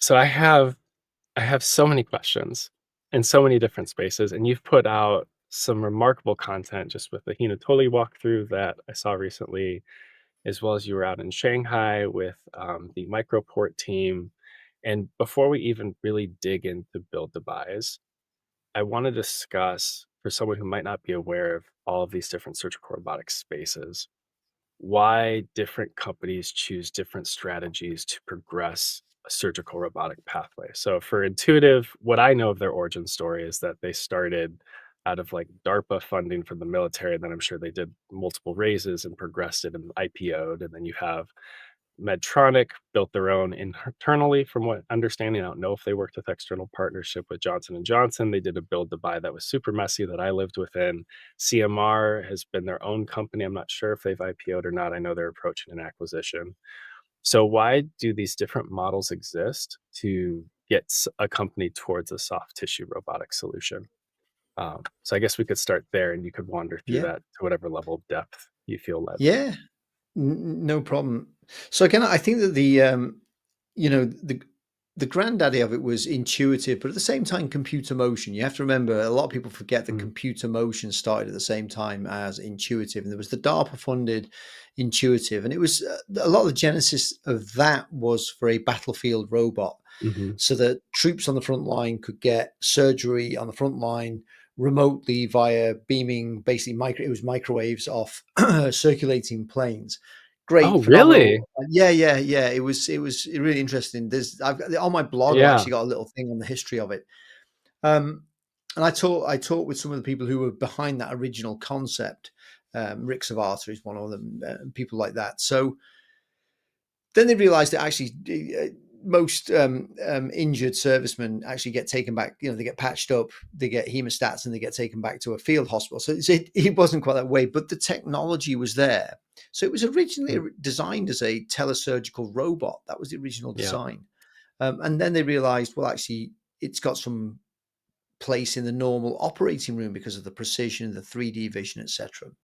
So I have so many questions in so many different spaces, and you've put out some remarkable content just with the Hinatoli walkthrough that I saw recently, as well as you were out in Shanghai with the Microport team. And before we even really dig into build to buys, I want to discuss for someone who might not be aware of all of these different surgical robotics spaces, why different companies choose different strategies to progress a surgical robotic pathway. So for Intuitive, what I know of their origin story is that they started out of like DARPA funding from the military. And then I'm sure they did multiple raises and progressed it and IPO'd. And then you have Medtronic built their own internally, from what understanding. I don't know if they worked with external partnership with Johnson and Johnson. They did a build to buy that was super messy that I lived within. CMR has been their own company. I'm not sure if they've IPO'd or not. I know they're approaching an acquisition. So why do these different models exist to get a company towards a soft tissue robotic solution? So I guess we could start there, and you could wander through Yeah. that to whatever level of depth you feel led. Yeah. No problem. So again, I think that you know, the granddaddy of it was intuitive, but at the same time, computer motion. You have to remember, a lot of people forget that Mm. computer motion started at the same time as intuitive, and there was the DARPA funded intuitive, and it was a lot of the genesis of that was for a battlefield robot, Hmm. so that troops on the front line could get surgery on the front line remotely via beaming, basically it was microwaves off circulating planes. Great, Oh, really? phenomenal. Yeah. It was really interesting. I've got on my blog, I've Yeah. actually got a little thing on the history of it. Um, and I talked with some of the people who were behind that original concept. Rick Savata is one of them, people like that. So then they realized that actually most injured servicemen actually get taken back. They get patched up, they get hemostats, and they get taken back to a field hospital. So it wasn't quite that way, but the technology was there. So it was originally Mm. designed as a telesurgical robot. That was the original Yeah. design. And then they realized, well, actually, it's got some place in the normal operating room because of the precision, the 3D vision, etc.